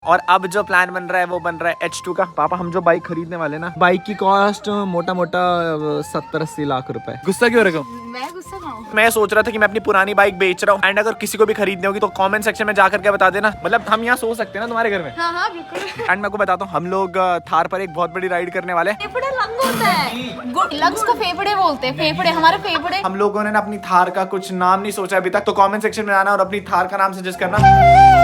और अब जो प्लान बन रहा है वो बन रहा है H2 का। पापा हम जो बाइक खरीदने वाले ना, बाइक की कॉस्ट मोटा मोटा 70-80 लाख रुपए। गुस्सा क्यों रखो? मैं गुस्सा ना हूँ। मैं सोच रहा था कि मैं अपनी पुरानी बाइक बेच रहा हूँ, एंड अगर किसी को भी खरीदनी होगी तो कमेंट सेक्शन में जाकर के बता देना। मतलब हम यहाँ सो सकते हैं ना तुम्हारे घर में। हाँ हाँ बिल्कुल। एंड मैं आपको बताता हूँ, हम लोग थार पर एक बहुत बड़ी राइड करने वाले हैं। फेफड़े लंग होता है, लंग्स को फेफड़े बोलते हैं। फेफड़े हमारे फेफड़े। हम लोगों ने ना अपनी थार का कुछ नाम नहीं सोचा अभी तक, तो कमेंट सेक्शन में आना और अपनी थार का नाम सजेस्ट करना।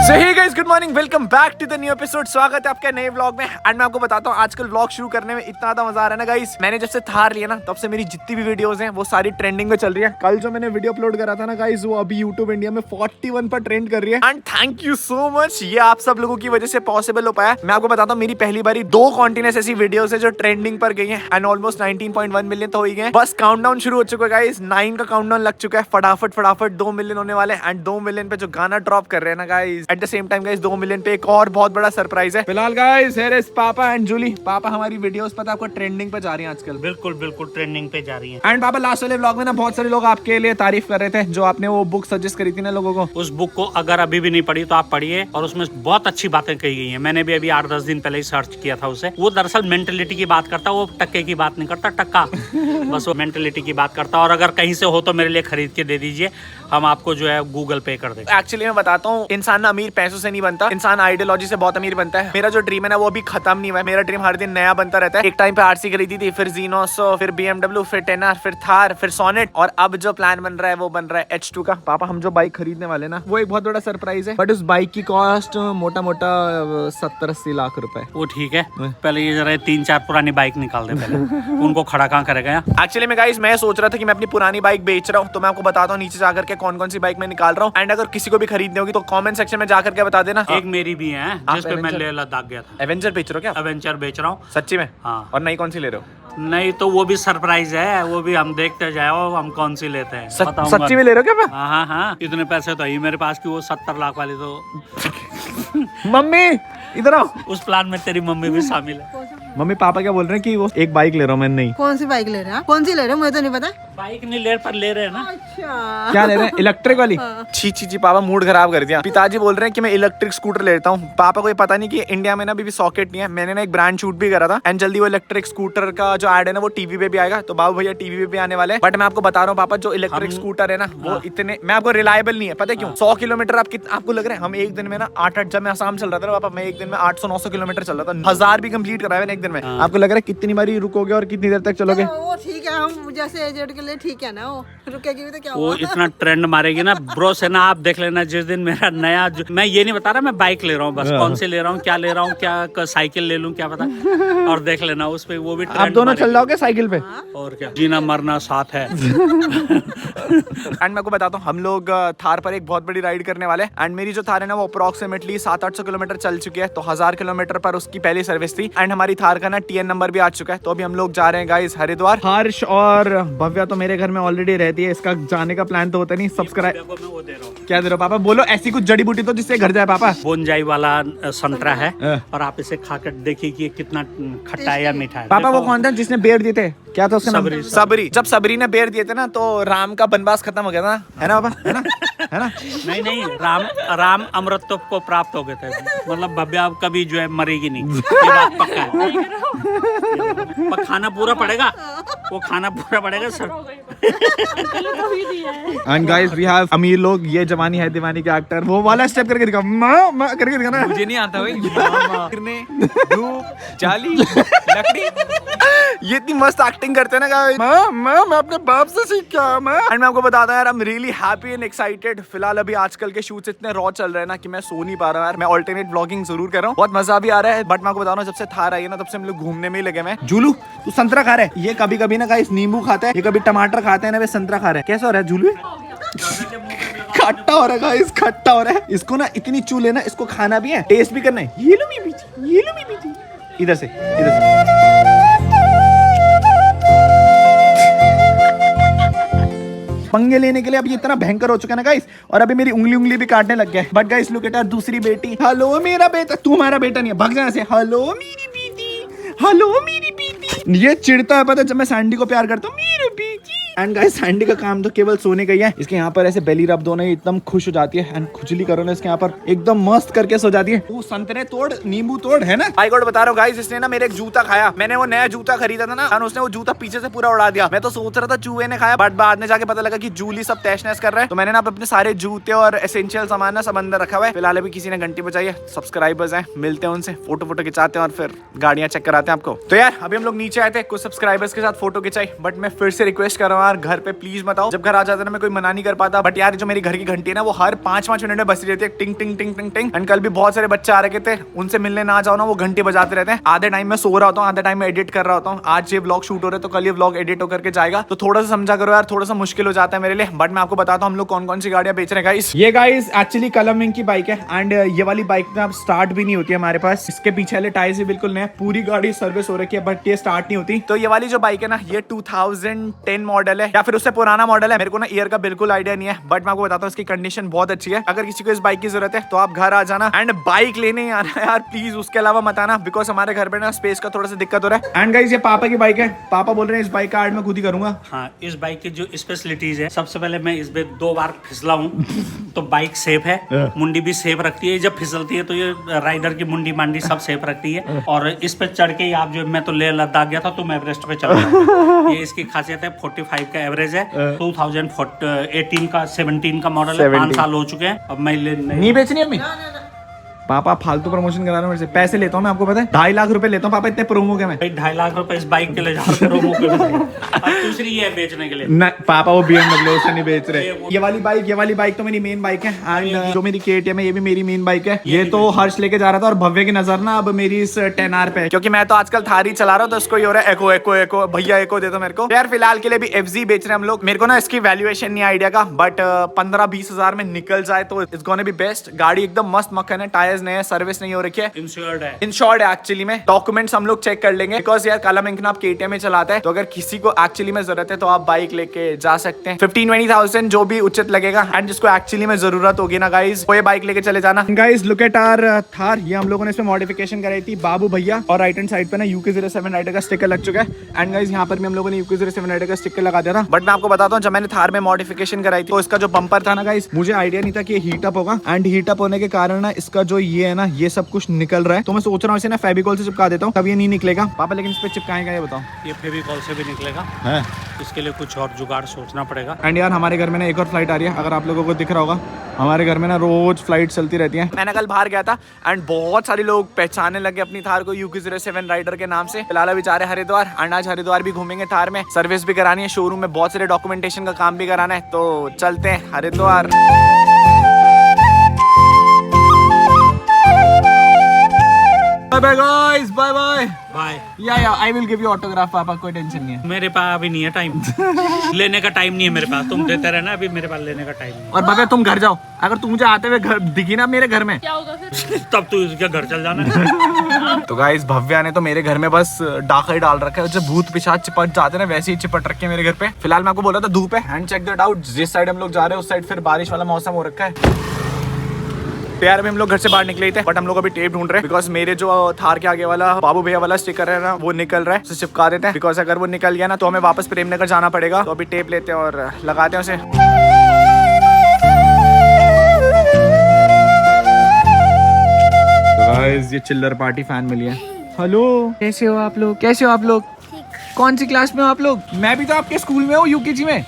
So hey guys, good morning, welcome back to the new episode। स्वागत है आपके नए व्लॉग में। एंड मैं आपको बताता हूँ आजकल व्लॉग शुरू करने में इतना ज्यादा मजा आ रहा है ना गाइस। मैंने जब से थार लिया ना तब से मेरी जितनी भी वीडियोस हैं वो सारी ट्रेंडिंग में चल रही है। कल जो मैंने वीडियो अपलोड करा था ना गाइस, वो अभी यूट्यूब इंडिया में 41 पर ट्रेंड कर रही है। And thank you so much, ये आप सब लोगों की वजह से पॉसिबल हो पाया। मैं आपको बताता हूँ, मेरी पहली बारी 2 कॉन्टिन्यूस ऐसी वीडियोस है जो ट्रेंडिंग पर गई है एंड ऑलमोस्ट 19.1 मिलियन तो हो ही गए। बस काउंटडाउन शुरू हो चुका है गाइस, 9 का काउंटडाउन लग चुका है। फटाफट 2 मिलियन होने वाले एंड 2 मिलियन पे जो गाना ड्रॉप कर रहे हैं ना guys, at the same time guys 2 million पे एक और बहुत बड़ा सरप्राइज है। फिलहाल गाइस हियर इज पापा एंड जूली। पापा हमारी वीडियोस पता आपको ट्रेंडिंग पे जा रही हैं आजकल। बिल्कुल ट्रेंडिंग पे जा रही है। एंड पापा लास्ट वाले व्लॉग में ना बहुत सारे लोग आपके लिए तारीफ कर रहे थे, जो आपने वो बुक सजेस्ट करी थी ना लोगों को। उस बुक को अगर अभी भी नहीं पढ़ी तो आप पढ़िए, और उसमें बहुत अच्छी बातें कही गई हैं। मैंने भी अभी 8-10 दिन पहले ही सर्च किया था उसे। वो दरअसल मेंटेलिटी की बात करता, वो टक्के की बात नहीं करता, टक्का बस वो मेंटेलिटी की बात करता। और अगर कहीं से हो तो मेरे लिए खरीद के दे दीजिए, हम आपको जो है गूगल पे कर देंगे। एक्चुअली मैं बताता हूँ, इंसान ना अमीर पैसों से नहीं बनता, इंसान आइडियोलॉजी से बहुत अमीर बनता है। मेरा जो ड्रीम है ना वो अभी खत्म नहीं हुआ है। मेरा ड्रीम हर दिन नया बनता रहता है। एक टाइम पे आरसी खरीदी थी, फिर जीनोसो, फिर BMW, फिर टेनर, फिर थार, फिर सोनेट, और अब जो प्लान बन रहा है वो बन रहा है H2 का। पापा हम जो बाइक खरीदने वाले ना वो एक बहुत बड़ा सरप्राइज है, बट उस बाइक की कॉस्ट मोटा मोटा 70-80 लाख रुपए। वो ठीक है, पहले ये जरा 3-4 पुरानी बाइक निकाल दे पहले। उनको खड़ा कहाँ करेगा। एक्चुअली मैं गाइस मैं सोच रहा था कि मैं अपनी पुरानी बाइक बेच रहा हूँ, तो मैं आपको बताता हूँ नीचे जाकर के कौन कौन सी बाइक मैं निकाल रहा हूँ। एंड अगर किसी को भी खरीदनी होगी तो कमेंट सेक्शन में जाकर के बता देना। एक मेरी भी है जिस पे मैं लेह लद्दाख गया था। एवेंजर बेच रहे हो क्या? एवेंचर बेच रहा हूँ सच्ची में? हाँ। और नई कौन सी ले रहे हो? नहीं तो वो भी सरप्राइज है, वो भी हम देखते जाओ हम कौन सी लेते हैं। सच्ची में ले रहे हो क्या? हाँ, इतने पैसे तो ही मेरे पास की वो 70 लाख वाली तो मम्मी इधर आओ। उस प्लान में तेरी मम्मी भी शामिल है। मम्मी पापा क्या बोल रहे हैं कि वो एक बाइक ले रहा हूँ मैं। नहीं, कौन सी बाइक ले रहे हैं? कौन सी ले रहे हो? मुझे तो नहीं पता। बाइक नहीं ले पर ले रहे हैं ना। अच्छा, क्या ले रहे हैं? इलेक्ट्रिक वाली? छी पापा मूड खराब कर दिया। पिताजी बोल रहे हैं कि मैं इलेक्ट्रिक स्कूटर लेता हूँ। पापा को ये पता नहीं कि इंडिया में ना अभी भी सॉकेट नहीं है। मैंने ना एक ब्रांड शूट भी करा था एंड जल्दी वो इलेक्ट्रिक स्कूटर का जो एड है ना वो टीवी पे भी आएगा, तो बाबू भैया टीवी पे भी आने वाले हैं। बट मैं आपको बता रहा हूँ पापा, जो इलेक्ट्रिक स्कूटर है ना वो इतने मैं आपको रिलायबल नहीं है। पता है क्यों? 100 किलोमीटर आपको लग रहा है हम एक दिन में ना 8 जब मैं आसाम चल रहा था पापा, मैं एक दिन में 800-900 किलोमीटर चल रहा था। 1000 भी कंप्लीट कराया मैंने एक दिन में। आपको लग रहा है कितनी बारी रुकोगे और कितनी देर तक चलोगे? वो ठीक है, हम जैसे एजेंट के लिए ठीक है ना, वो रुकेगी भी तो क्या वो हुआ? इतना ट्रेंड मारेगी ना ब्रो से ना, आप देख लेना जिस दिन मेरा नया मैं ये नहीं बता रहा मैं बाइक ले रहा हूँ, बस कौन से ले रहा हूँ, क्या ले रहा हूँ, क्या साइकिल ले लूँ क्या पता, और देख लेना उस पे वो भी आप दोनों चल जाओगे साइकिल पे? और क्या, जीना मरना साथ है। एंड मैं आपको बताता हूँ, हम लोग थार पर एक बहुत बड़ी राइड करने वाले हैं। एंड मेरी जो थार है ना वो अप्रोक्सीमेटली 700-800 किलोमीटर चल चुकी है, तो 1000 किलोमीटर पर उसकी पहली सर्विस थी। एंड हमारी थार का ना TN नंबर भी आ चुका है, तो अभी हम लोग जा रहे हैं गाइस हरिद्वार। हर्ष और भव्या तो मेरे घर में ऑलरेडी रहती है, इसका जाने का प्लान तो होता नहीं। सब्सक्राइब क्या दे रहे हो पापा? बोलो ऐसी कुछ जड़ी बूटी तो जिससे घर जाए पापा। बोनजाई वाला संतरा है और आप इसे खाकर देखिए कि कितना खट्टा है या मीठा है। पापा वो कौन था जिसने बेर दिए थे? क्या था उसका नाम? सबरी। जब सबरी ने बेर दिए थे ना तो राम का बनवास खत्म हो गया था, है ना पापा? है ना? नहीं, राम अमृत को प्राप्त हो गए थे। मतलब भव्या कभी जो है मरेगी नहीं, ये बात पक्का है। पर खाना पूरा पड़ेगा, वो खाना पूरा पड़ेगा sir. And guys we have अमीर लोग, ये जवानी है दीवानी के एक्टर, वो वाला स्टेप करके दिखा, माँ करके दिखा ना। मुझे नहीं आता भाई, धूप जाली लकड़ी, ये इतनी मस्त एक्टिंग करते हैं ना गाइस। मैं अपने बाप से सीख के आया मैं। एंड मैं आपको बताता हूं यार, I am really happy and excited. फिलहाल अभी आजकल के शूट्स इतने रॉ चल रहे हैं ना कि मैं सो नहीं पा रहा हूं यार। मैं अल्टरनेट व्लॉगिंग जरूर कर रहा हूँ, बहुत मजा भी आ रहा है। बट मैं आपको बता रहा हूँ, जब से थार आई है ना तब से हम लोग घूमने में ही लगे हैं। जूलू तू संतरा खा रहा है, ये कभी कभी ना गाइस नींबू खाता है, ये कभी टमाटर खाता है ना, वे संतरा खा रहा है। कैसा हो रहा है जूलू? खट्टा हो रहा है गाइस, खट्टा हो रहा है। इसको ना इतनी चू लेना, इसको खाना भी है, टेस्ट भी करना है। ये लो मी बीची, इधर से। पंगे लेने के लिए अभी इतना भयंकर हो चुका है ना गाइस, और अभी मेरी उंगली भी काटने लग गया है। But guys look at our दूसरी बेटी। हेलो मेरा बेटा, तू हमारा बेटा नहीं है, भाग जा से। हेलो मेरी बेटी, हेलो मेरी बेटी। ये चिढ़ता है पता जब मैं सैंडी को प्यार करता हूँ, मेरी बेटी। एंड गाइस सैंडी का काम तो केवल सोने का ही है। इसके यहाँ पर ऐसे बेली रब दोनों एकदम खुश हो जाती है एंड खुजली करो ना इसके यहाँ पर एकदम मस्त करके सो जाती है। वो संतरे तोड़ नींबू तोड़ है ना। भाई गॉड बता रहा हूँ गाइस, इसने ना मेरे एक जूता खाया। मैंने वो नया जूता खरीदा था ना और उसने वो जूता पीछे से पूरा उड़ा दिया। मैं तो सोच रहा था चूहे ने खाया, बट बाद में जाके पता लगा कि जूली सब तहस नहस कर रहा है। तो मैंने ना अपने सारे जूते और एसेंशियल सामान ना सब अंदर रखा हुआ है। फिलहाल अभी किसी ने घंटी बजाई है, सब्सक्राइबर्स हैं, मिलते हैं उनसे, फोटो फोटो खिंचाते हैं और फिर गाड़ियां चेक कराते हैं आपको। तो यार अभी हम लोग नीचे आए थे कुछ सब्सक्राइबर्स के साथ फोटो खिंचाई, बट मैं फिर से रिक्वेस्ट कर रहा हूँ यार घर पे प्लीज मत आओ। जब घर आ जाता ना मैं कोई मना नहीं कर पाता, बट यार जो मेरी घर की घंटी है ना वो हर 5-5 मिनट में बजती रहती है, टिंग टिंग टिंग टिंग टिंग। एंड कल भी बहुत सारे बच्चे आ रखे थे, उनसे मिलने ना जाओ ना वो घंटी बजाते रहते हैं। आधे टाइम में सो रहा होता हूँ, आधे टाइम में एडिट कर रहा होता हूँ। आज ये व्लॉग शूट हो रहा है तो कल ये व्लॉग एडिट होकर के जाएगा, तो थोड़ा सा समझा करो यार, थोड़ा सा मुश्किल हो जाता है मेरे लिए। बट मैं आपको बताता हूँ हम लोग कौन कौन सी गाड़ियां बेच रहे हैं गाइस। ये गाइस एक्चुअली कलमिंग की बाइक है एंड ये वाली बाइक ना अब स्टार्ट भी नहीं होती है हमारे पास। इसके पीछे वाले टायर से बिल्कुल नए, पूरी गाड़ी सर्विस हो रखी है बट ये स्टार्ट नहीं होती। तो ये वाली जो बाइक है ना ये 2010 मॉडल है या फिर उससे पुराना मॉडल है। मेरे को ना ईयर का बिल्कुल आइडिया नहीं है, बट मैं आपको बताता हूँ इसकी कंडीशन बहुत अच्छी है। अगर किसी को इस बाइक की जरूरत है तो आप घर आ जाना एंड बाइक लेने आना यार प्लीज, उसके अलावा मत आना बिकॉज हमारे घर पे ना स्पेस का थोड़ा सा दिक्कत हो रहा है। एंड गाइस ये पापा की बाइक है, पापा बोल रहे हैं इस बाइक का ऐड मैं खुद ही करूंगा। हाँ, इस बाइक की जो स्पेशलिटीज है, सबसे पहले मैं इस पे 2 बार फिसला हूँ तो बाइक सेफ है, मुंडी भी सेफ रखती है। जब फिसलती है तो ये राइडर की मुंडी मांडी सब सेफ रखती है। और इस पे चढ़ के आप जो, मैं तो लेह लद्दाख गया था तो मैं एवरेस्ट पे चढ़ गया। ये इसकी खासियत है, 45 का एवरेज है, 2018 का 17 का मॉडल है, 5 साल हो चुके हैं। अब मैं नहीं बेचनी अम्मी? पापा फालतू प्रमोशन करा रहे हो मेरे से, पैसे लेता हूँ मैं, आपको पता है 2.5 लाख रुपए लेता हूँ पापा इतने प्रोमो के। मैं 2.5 लाख रुपए इस बाइक के लिए जा रहे हो, दूसरी है बेचने के लिए। नहीं पापा वो BMW से नहीं बेच रहे। ये वाली बाइक तो मेरी मेन बाइक है एंड जो मेरी KTM है ये भी मेरी मेन बाइक है। ये तो हर्ष लेके जा रहा था और भव्य की नजर ना अब मेरी इस 10R पे, क्योंकि मैं तो आजकल थार ही चला रहा हूँ तो उसको ये हो रहा है एको एको एको, भैया एको दे दो मेरे को। यार फिलहाल के लिए भी FZ बेच रहे हैं हम लोग। मेरे को ना इसकी वैल्यूएशन नहीं आइडिया का, बट 15-20 हजार में निकल जाए तो इट्स गोना बी बेस्ट। गाड़ी एकदम मस्त मक्खन है, टायर्स नए, सर्विस नहीं हो रखी है, इंश्योर्ड है एक्चुअली में। डॉक्यूमेंट्स हम लोग चेक कर लेंगे बिकॉज यार काला मिंक ना आप KTM में चलाता है, तो अगर किसी को एक्चुअली में जरूरत है तो आप बाइक लेके जा सकते हैं। 15-20,000 जो भी उचित लगेगा एंड जिसको एक्चुअली में जरूरत होगी ना गाइस वो ये बाइक लेके चले जाना। Guys look at our Thar, ये हम लोगों ने इसमें मॉडिफिकेशन कराई थी बाबू भैया, और राइट हैंड साइड पे ना UK07 राइडर का स्टिकर लग चुका है। एंड गाइस यहाँ पर भी हम लोगों ने UK07 राइडर का स्टिकर लगा दिया था। बट मैं आपको बताता हूँ जब मैंने थार में मॉडिफिकेशन कराई थी तो इसका जो बम्पर था ना गाइस, मुझे आइडिया नहीं था कि ये हीट अप होगा एंड हीट अप होने के कारण ना इसका जो ये है ना ये सब कुछ निकल रहा है। तो मैं सोच रहा हूँ इसे ना फेविकॉल से चिपका देता हूँ, तब ये नहीं निकलेगा पापा। लेकिन इस पे चिपकाएगा ये बताओ? ये फेविकॉल से भी निकलेगा है, इसके लिए कुछ और जुगाड़ सोचना पड़ेगा। एंड यार हमारे घर में ना एक और फ्लाइट आ रही है, अगर आप लोगों को दिख रहा होगा हमारे घर में ना रोज फ्लाइट चलती रहती है। मैंने कल बाहर गया था एंड बहुत सारे लोग पहचानने लगे अपनी थार को UK07 राइडर के नाम से। फिलहाल अभी जा रहे हरिद्वार एंड आज हरिद्वार भी घूमेंगे थार में, सर्विस भी करानी है, शोरूम में बहुत सारे डॉक्यूमेंटेशन का काम भी कराना है, तो चलते हैं Haridwar. Bye bye guys, bye bye bye. Yeah I will give you autograph पापा, कोई टेंशन नहीं है। मेरे पास अभी नहीं है टाइम, लेने का टाइम नहीं है मेरे पास, तुम देते रहना, अभी मेरे पास लेने का टाइम नहीं है। और बाबा तुम घर जाओ, अगर तुम मुझे आते हुए घर दिखी ना मेरे घर में क्या होगा फिर? तब तू इसके घर चल जाना। तो गाइस भव्या ने तो मेरे घर में बस डाका ही डाल रखा है, जब भूत पिशाच चिपट जाते हैं ना वैसे ही चिपट रखे मेरे घर पे। फिलहाल मैं आपको बोल रहा था धूप है एंड चेक दैट आउट, जिस साइड हम लोग जा रहे हैं उस साइड फिर बारिश वाला मौसम हो रखा है। तो यार अभी हम लोग घर से बाहर निकले थे बट हम लोग अभी टेप ढूंढ रहे हैं बिकॉज मेरे जो थार के आगे वाला बाबू भैया वाला स्टिकर है ना वो निकल रहा है, उसे चिपका देते हैं बिकॉज अगर वो निकल गया ना तो हमें वापस प्रेमनगर जाना पड़ेगा। तो अभी टेप लेते हैं और लगाते हैं उसे। तो गाइस ये चिल्लर पार्टी फैन मिली है। हेलो कैसे हो आप लोग, कैसे हो आप लोग? कौन सी क्लास में हो आप लोग? मैं भी तो आपके स्कूल में हूँ UKG में,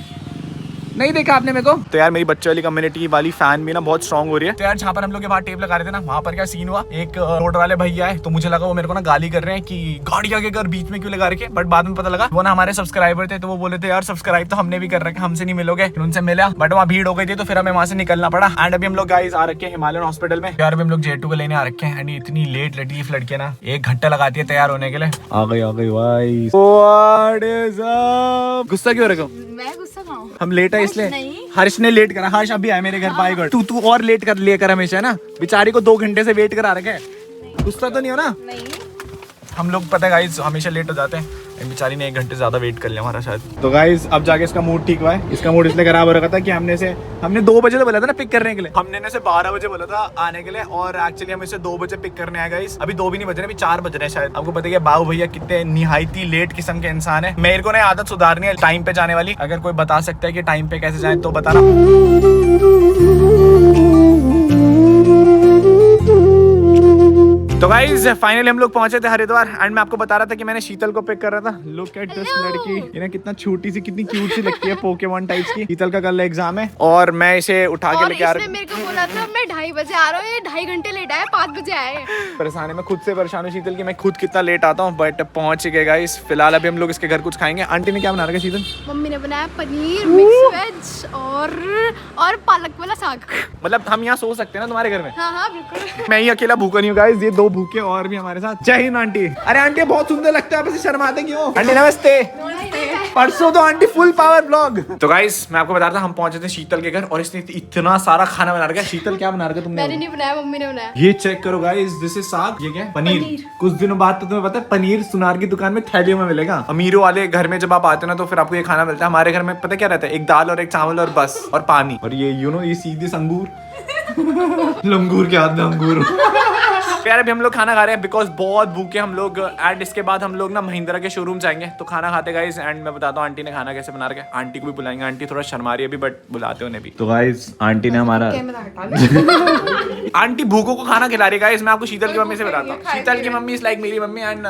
नहीं देखा आपने मेरे को? तो यार मेरी बच्चे वाली कम्युनिटी वाली फैन भी ना बहुत स्ट्रॉन्ग हो रही है। तो यार जहाँ पर हम लोग के बाहर टेप लगा रहे थे ना वहाँ पर क्या सीन हुआ, एक रोड वाले भैया है तो मुझे लगा वो मेरे को ना गाली कर रहे हैं कि गाड़ी आगे कर बीच में क्यों लगा रखे, बट बाद में पता लगा वो ना हमारे सब्सक्राइबर थे, तो वो बोले थे यार सब्सक्राइब तो हमने भी कर रखे, हमसे नहीं मिलोगे। उनसे मिला बट वहाँ भीड़ हो गई थी तो फिर हमें वहाँ से निकलना पड़ा। एंड अभी हम लोग गाइस आ रखे हैं हिमालयन हॉस्पिटल में। यार अभी हम लोग J2 को लेने आ रखे हैं एंड इतनी लेट लटीफ लड़की ना 1 घंटा लगाती है तैयार होने के लिए। आ गई भाई। गुस्सा क्यों रखो? मैं गुस्सा खाऊं? हम लेट है इसलिए। नहीं। हर्ष ने लेट करा, हर्ष अभी आया मेरे घर बाई गॉड। तू और लेट कर लिया कर हमेशा, है ना? बेचारी को 2 घंटे से वेट करा रखे। गुस्सा तो नहीं हो ना? नहीं। हम लोग पता है गाइस हमेशा लेट हो जाते हैं बेचारी ने 1 घंटे ज्यादा वेट कर लिया हमारा शायद। तो गाइस अब जाके इसका मूड ठीक हुआ है। इसका मूड इसलिए खराब हो रखा था कि हमने 2 बजे तो बोला था ना पिक करने के लिए, हमने इसे 12 बजे बोला था आने के लिए और एक्चुअली हम इसे 2 बजे पिक करने आए गाइस। अभी 2 भी नहीं बज रहे, अभी 4 बज रहे हैं शायद। आपको पता है बाबू भैया कितने निहायती लेट किस्म के इंसान है। मेरे को ना आदत सुधारनी है टाइम पे जाने वाली। अगर कोई बता सकता है कि टाइम पे कैसे जाए तो बताना। तो गाइस फाइनली हम लोग पहुंचे थे हरिद्वार एंड मैं आपको बता रहा था कि मैंने शीतल को पिक कर रहा था। लुक एट दिस लड़की, ये ना कितना छोटी सी कितनी क्यूट सी लगती है, पोकेमॉन टाइप्स की। शीतल का कल एग्जाम है और मैं इसे उठा के लेके आ रहा हूं। मेरे को बोला था मैं 2:30 बजे आ रहा हूँ, ये 2.5 घंटे लेट आया, 5 बजे आए। परेशान है, मैं खुद से परेशान हूँ शीतल की मैं खुद कितना लेट आता हूँ, बट पहुंच गए गाइस। फिलहाल अभी हम लोग इसके घर कुछ खाएंगे। आंटी ने क्या बना रखा है शीतल? मम्मी ने बनाया पनीर मिक्स वेज और पालक वाला साग। मतलब हम यहाँ सो सकते हैं ना तुम्हारे घर में? हाँ बिल्कुल। मैं ही अकेला भूखा नहीं हूँ गाइस, ये 2 भूखे और भी हमारे साथ। जय हिंद आंटी। अरे आंटी बहुत सुंदर लगता है, आप ऐसे शर्माते क्यों? आंटी नमस्ते। परसों तो आंटी फुल पावर ब्लॉग। तो गाइस मैं आपको बता रहा था हम पहुंचे थे शीतल के घर और इसने इतना सारा खाना बना रखा है। शीतल क्या बना रखा है तुमने? मैंने नहीं बनाया, मम्मी ने बनाया। ये चेक करो गाइस, दिस इज साग। ये क्या है? पनीर। कुछ दिनों बाद तो तुम्हें पता है पनीर सुनार की दुकान में थैलियों में मिलेगा। अमीरों वाले घर में जब आप आते हो ना तो फिर आपको ये खाना मिलता है। हमारे घर में पता क्या रहता है? एक दाल और एक चावल और बस, और पानी। और ये ये सीधे अंगूर लंगूर के हाथ में अंगूर। यार अभी हम लोग खाना खा रहे हैं बिकॉज बहुत भूखे हम लोग। एंड इसके बाद हम लोग ना महिंद्रा के शोरूम जाएंगे तो खाना खाते गाइस। एंड मैं बताता हूँ आंटी ने खाना कैसे बना रखा है। आंटी को भी बुलाएंगे, आंटी थोड़ा शर्मा रही है अभी बट बुलाते उन्हें भी। तो गाइस आंटी ने हमारा आंटी भूखों को खाना खिला रही है गाइस। मैं आपको शीतल की मम्मी से बताता हूँ। शीतल की मम्मी इज लाइक मेरी मम्मी एंड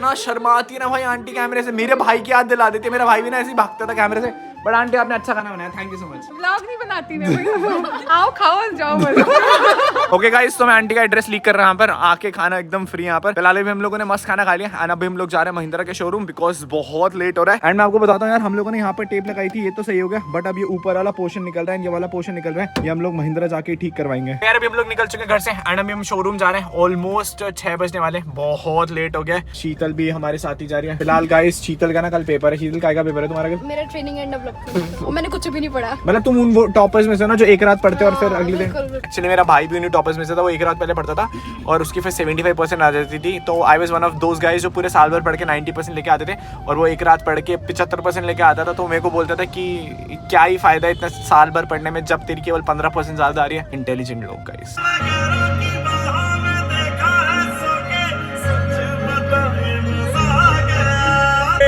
ना शर्माती ना भाई आंटी कैमरे से। मेरे भाई की याद दिला देती है, मेरा भाई भी ना ऐसे ही भागता था कैमरे से। बट आंटी आपने अच्छा खाना बनाया, thank you so much. Vlog नहीं बनाती मैं। आओ खाओ जाओ बस। ओके गाइस तो मैं आंटी का एड्रेस लीक कर रहा हूं, यहाँ पर आके खाना एकदम फ्री यहाँ पर। फिलहाल भी हम लोगों ने मस्त खाना खा लिया एंड अभी हम लोग जा रहे हैं महिंद्रा के शोरूम बिकॉज बहुत लेट हो रहा है। एंड मैं आपको बताता हूँ यार हम लोगों ने यहाँ पर टेप लगाई थी, ये तो सही हो गया बट अब ये ऊपर वाला पोर्शन निकल रहा है, ये वाला पोर्शन निकल रहा है, ये हम लोग महिंद्रा जाके ठीक करवाएंगे। यार अभी हम लोग निकल चुके हैं घर से एंड अभी हम शोरूम जा रहे हैं। ऑलमोस्ट 6 बजने वाले, बहुत लेट हो गया। शीतल भी हमारे साथ ही जा रही है। फिलहाल गाइस शीतल का ना कल पेपर है। शीतल का पेपर है तुम्हारा? मेरा ट्रेनिंग एंड डेवलपमेंट, मैंने कुछ भी नहीं पढ़ा। मतलब तुम उन टॉपर्स में से ना जो एक रात पढ़ते और फिर अगले दिन। बिल्कुल। एक्चुअली मेरा भाई भी उन्हीं टॉपर्स में से था, वो एक रात पहले पढ़ता था और उसकी फिर 75% आ जाती थी। तो I was one of those guys जो पूरे साल भर पढ़ के 90% लेके आते थे और वो एक रात पढ़ के 75% लेके आता था। तो मेरे को बोलता था कि क्या ही फायदा इतना साल भर पढ़ने में जब तेरी केवल 15% ज्यादा आ रही है। इंटेलिजेंट लोग गाइस।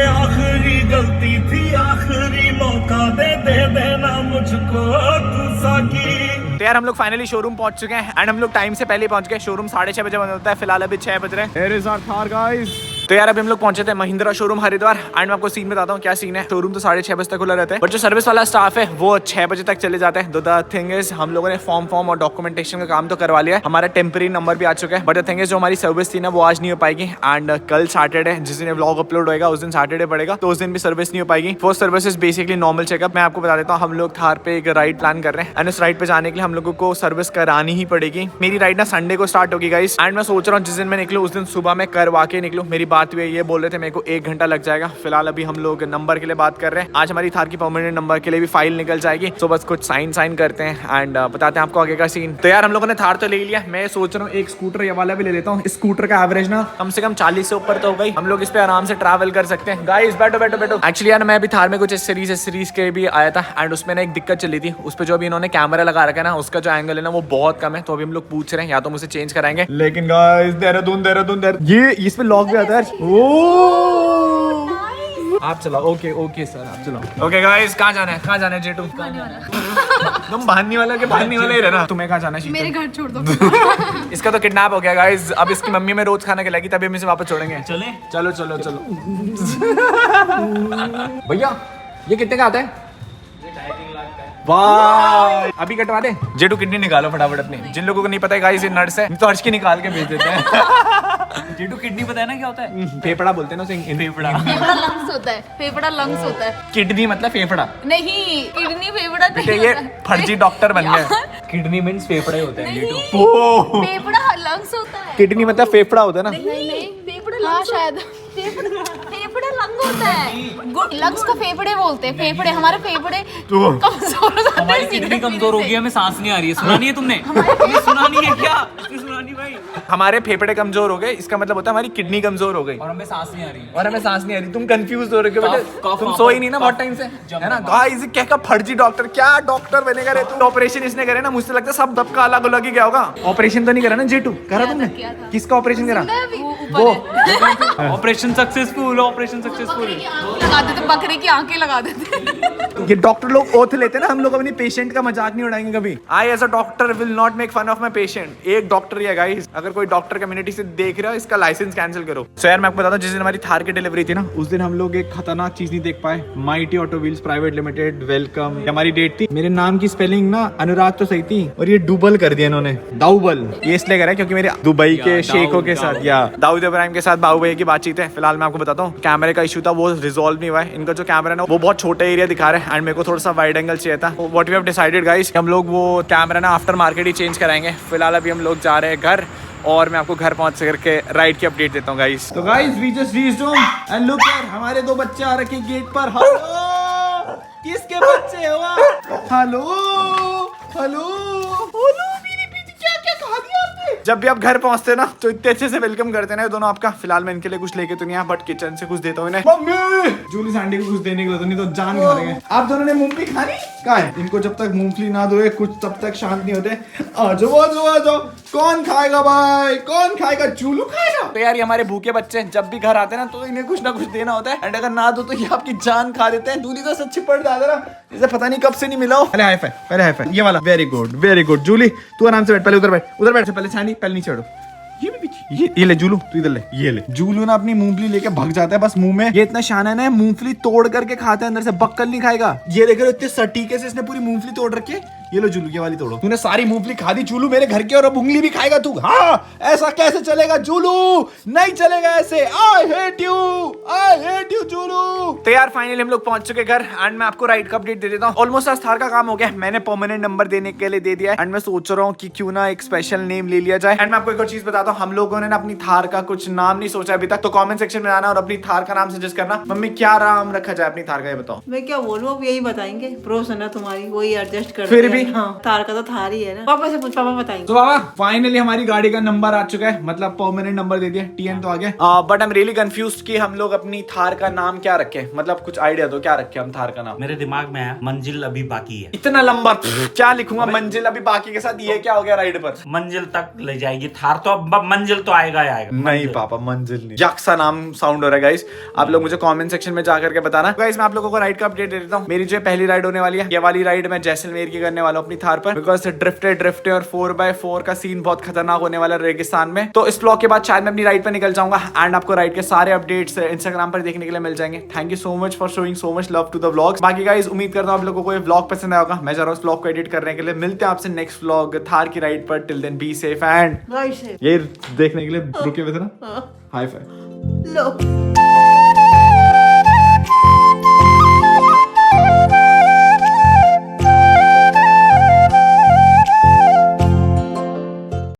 आखिरी गलती थी, आखिरी मौका दे देना मुझको तू साकी। तो यार हम लोग फाइनली शोरूम पहुंच चुके हैं एंड हम लोग टाइम से पहले पहुंच गए। शोरूम 6:30 बजे बंद होता है, फिलहाल अभी 6 बज रहे हैं। Here is our car guys। तो यार अभी हम लोग पहुंचे थे महिंद्रा शोरूम हरिद्वार एंड मैं आपको सीन बताता हूँ क्या सीन है। शोरूम तो 6:30 बजे तक खुला रहता है बट जो सर्विस वाला स्टाफ है वो 6 बजे तक चले जाते हैं। द थिंग इज हम लोगों ने फॉर्म और डॉक्यूमेंटेशन का काम तो करवा लिया है, हमारा टेम्पररी नंबर भी आ चुका है। बट द थिंग इज जो हमारी सर्विस थी ना वो आज नहीं हो पाएगी एंड कल सैटरडे जिस दिन व्लॉग अपलोड होगा उस दिन सैटरडे पड़ेगा तो उस दिन भी सर्विस नहीं हो पाएगी। First service is basically normal checkup. मैं आपको बता देता हूँ हम लोग थार पे एक राइड प्लान कर रहे हैं एंड उस राइड पे जाने के लिए हम लोगों को सर्विस करानी ही पड़ेगी। मेरी राइड ना संडे को स्टार्ट होगी गाइस एंड मैं सोच रहा हूँ जिस दिन मैं निकलूँ उस दिन सुबह मैं करवा के निकलूँ। मेरी बात हुई है, ये बोल रहे थे मेरे को 1 घंटा लग जाएगा। फिलहाल अभी हम लोग नंबर के लिए बात कर रहे हैं। आज हमारी थार की परमानेंट नंबर के लिए भी फाइल निकल जाएगी। तो बस कुछ साइन करते हैं एंड बताते हैं आपको आगे का सीन। तो यार हम लोगों ने थार तो ले लिया, मैं सोच रहा हूँ एक स्कूटर ये वाला भी ले लेता हूँ। स्कूटर का एवरेज ना कम से कम 40 से ऊपर तो हो गई, हम लोग इस पे आराम से ट्रैवल कर सकते हैं। गाइस बैठो बैठो बैठो। एक्चुअली यार मैं अभी थार में कुछ इस सीरीज के भी आया था एंड उसमें ना एक दिक्कत चली थी। उस पे जो अभी इन्होंने कैमरा लगा रखा है ना उसका जो एंगल है ना वो बहुत कम है। तो अभी हम लोग पूछ रहे हैं या तो मुझे चेंज कराएंगे। लेकिन गाइस देहरादून ये इस पे लॉक भी आता है। ओ आप चलाओ। ओके सर आप चलाओ। ओके गाइस कहाँ जाना है जेटू? तुम भागने वाला के भागने वाले ही रहना। तुम्हें कहाँ जाना है? मेरे घर छोड़ दो। इसका तो किडनैप हो गया गाइस। अब इसकी मम्मी में रोज खाना खिलाएगी तभी हम इसे वापस छोड़ेंगे। चलो भैया ये कितने का आता है? वाह अभी कटवा दे। जेटू किडनी निकालो फटाफट अपनी। जिन लोगों को नहीं पता है गाइस ये नर्स है तो हर्ष की निकाल के भेज देते हैं। जेटू किडनी पता है ना क्या होता है? फेफड़ा बोलते हैं ना उसे। फेफड़ा लंग्स होता है, फेफड़ा लंग्स होता है। किडनी मतलब फेफड़ा नहीं, किडनी फेफड़ा नहीं ये होता है। फर्जी डॉक्टर बन गए। किडनी मीन्स फेफड़े होते हैं जेटू। फेफड़ा लंग्स होता है। किडनी मतलब फेफड़ा होता है ना? नहीं फेफड़ा, हाँ शायद फेफड़ा लंग होता है। गुड लंग्स को फेफड़े बोलते हैं। फेफड़े हमारे फेफड़े कमजोर हो जाते हैं। हमारी किडनी कमजोर हो गई, हमें सांस नहीं आ रही है। सुना नहीं है तुमने? ये सुना नहीं है क्या? सुना नहीं भाई। हमारे फेफड़े कमजोर हो गए, इसका मतलब होता है हमारी किडनी कमजोर हो गई और हमें सांस नहीं आ रही। और हमें सांस नहीं आ रही। तुम कंफ्यूज हो रहे हो बेटे, तुम सो ही नहीं ना बहुत टाइम से, है ना। गाइस क्या का फर्जी डॉक्टर, क्या डॉक्टर बनेगा रे तू। ऑपरेशन इसने करे ना, मुझे लगता है सब सबका अलग अलग ही क्या होगा। ऑपरेशन तो नहीं करा ना जेटू? करा तुमने? किसका ऑपरेशन करा? वो ऑपरेशन सक्सेसफुल, ऑपरेशन सक्सेसफुल। लगा देते, बकरे की आंखें लगा देते। ये डॉक्टर लोग ओथ लेते हैं ना, हम लोग अपनी पेशेंट का मजाक नहीं उड़ाएंगे कभी। I as a doctor will not make fun of my patient. एक डॉक्टर ही है गाइस, अगर कोई डॉक्टर कम्युनिटी से देख रहा है इसका लाइसेंस कैंसिल करो। सो यार मैं आपको बताता हूँ, जिस दिन हमारी थार की डिलीवरी थी ना, उस दिन हम लोग एक खतरनाक चीज नहीं देख पाए। Mighty auto wheels private limited welcome, हमारी डेट थी। मेरे नाम की स्पेलिंग ना अनुराग तो सही थी, और ये डुबल कर दिया इन्होंने, दाऊबल। ये इसलिए करा क्योंकि मेरे दुबई के शेखों के साथ या दाऊद इब्राहिम के साथ बाबू भैया की बातचीत है। फिलहाल मैं आपको बताता हूँ, कैमरे का इशू था, वो रिजॉल्व नहीं हुआ है। इनका जो कैमरा ना वो बहुत छोटा एरिया दिखा रहा है, एंड मेरे को थोड़ा सा वाइड एंगल चाहिए था। What we have decided guys, हम लोग वो कैमरा ना आफ्टर मार्केट ही चेंज कराएंगे। फिलहाल अभी हम लोग जा रहे हैं घर, और मैं आपको घर पहुंच करके राइड की अपडेट देता हूँ गाइस। तो guys we just reached home and look यार, हमारे दो बच्चे आ रखे गेट पर। हेलो, किसके बच्चे हुआ? हेलो हेलो हेलो, मेरे पीछे क्या क्या खा दिया आपने? जब भी आप घर पहुंचते ना तो इतने अच्छे से वेलकम करते हैं दोनों आपका। फिलहाल मैं इनके लिए कुछ लेके तो नहीं आया, बट किचन से कुछ देता हूँ इन्हें। मम्मी जूली सैंडी को कुछ देने के लिए, तो नहीं तो जान खा रहे हैं। आप दोनों ने मूंगफली खानी? कहाँ है? इनको जब तक मूंगफली ना दोए कुछ तब तक शांत नहीं होते। आ जाओ आ जाओ आ जाओ, कौन खाएगा भाई, कौन खाएगा? चूलू खाएगा। तो यार ये हमारे भूखे बच्चे हैं, जब भी घर आते हैं ना तो इन्हें कुछ ना कुछ देना होता है, एंड अगर ना दो तो ये आपकी जान खा देते हैं। दूली तो सच्ची पड़ जाता ना, इसे पता नहीं कब से नहीं मिला हो। पहले हाई फाइव, पहले हाई फाइव, ये वाला। Very good very good. Julie तू आराम से बैठ, पहले उधर बैठ, उधर बैठ, पहले छानी, पहले नीचे बैठो। ये भी पीछे, ये ले जूलू, तू इधर ले, ये ले। जूलू ना अपनी मूंगफली लेके भाग जाता है बस मुंह में। ये इतना शान है ना, मूंगफली तोड़ करके खाता है अंदर से, बक्कल नहीं खाएगा। ये देख रहे हो इतने सटीके से इसने पूरी मूंगफली तोड़ रखी है। ये लो जूलू, ये वाली तोड़ो। तूने सारी मूंगफली खा दी जूलू मेरे घर की, और अब उंगली भी खाएगा तू? हाँ, ऐसा कैसे चलेगा जूलू? नहीं चलेगा ऐसे। I hate you Zulu. तो यार फाइनली हम लोग पहुंच चुके घर, एंड मैं आपको राइड का अपडेट दे देता हूँ। ऑलमोस्ट आज थार का काम हो गया, मैंने परमानेंट नंबर देने के लिए दे दिया है, एंड मैं सोच रहा हूँ कि क्यों ना एक स्पेशल नेम ले लिया जाए। एंड मैं आपको एक और चीज बताता हूँ, हम लोगों ने ना अपनी थार का कुछ नाम नहीं सोचा अभी तक, तो कमेंट सेक्शन में आना और अपनी थार का नाम सजेस्ट करना। मम्मी क्या नाम रखा जाए अपनी थार का, ये बताओ। मैं क्या बोलूं, अब यही बताएंगे। प्रोस है ना तुम्हारी, वही एडजस्ट कर। फिर भी? हाँ, थार का तो थार ही है ना। पापा से पूछ, पापा बताएंगे। तो बाबा फाइनली हमारी गाड़ी का नंबर आ चुका है, मतलब परमानेंट नंबर दे दिया, टीएन तो आ गया। But I am really confused कि हम लोग अपनी थार का नाम क्या रखें, मतलब कुछ आइडिया दो, क्या रखें हम थार का नाम? मेरे दिमाग में है मंजिल अभी बाकी है। इतना लंबा क्या लिखूंगा? मंजिल अभी बाकी के साथ ये क्या हो गया राइड पर? मंजिल तक ले जाएगी थार, तो अब मंजिल तो आएगा ही आएगा। नहीं पापा, मंजिल नहीं, यक सा नाम साउंड हो रहा है गाइस। आप लोग मुझे कमेंट सेक्शन में जाकर के बताना। गाइस मैं आप लोगों को राइड का अपडेट दे देता हूँ। मेरी जो पहली राइड होने वाली है, ये वाली राइड मैं जैसलमेर की करने वाला हूँ अपनी थार पर, बिकॉज ड्रिफ्टे और 4x4 का सीन बहुत खतरनाक होने वाला है रेगिस्तान में। तो इस ब्लॉग के बाद शायद मैं अपनी राइड पर निकल जाऊंगा, एंड आपको राइड के सारे अपडेट्स इंस्टाग्राम पर देखने के लिए मिल जाएंगे। Thank you so much for showing so much love to the vlogs. बाकी गाइस उम्मीद करता हूँ आप लोगों को ये व्लॉग पसंद आया होगा। मैं जा रहा हूँ इस व्लॉग को एडिट करने के लिए। मिलते हैं आपसे नेक्स्ट व्लॉग थार की राइड पर। Till then be safe, and ये देखने के लिए रुके हुए थे ना, हाई फाइव। लो।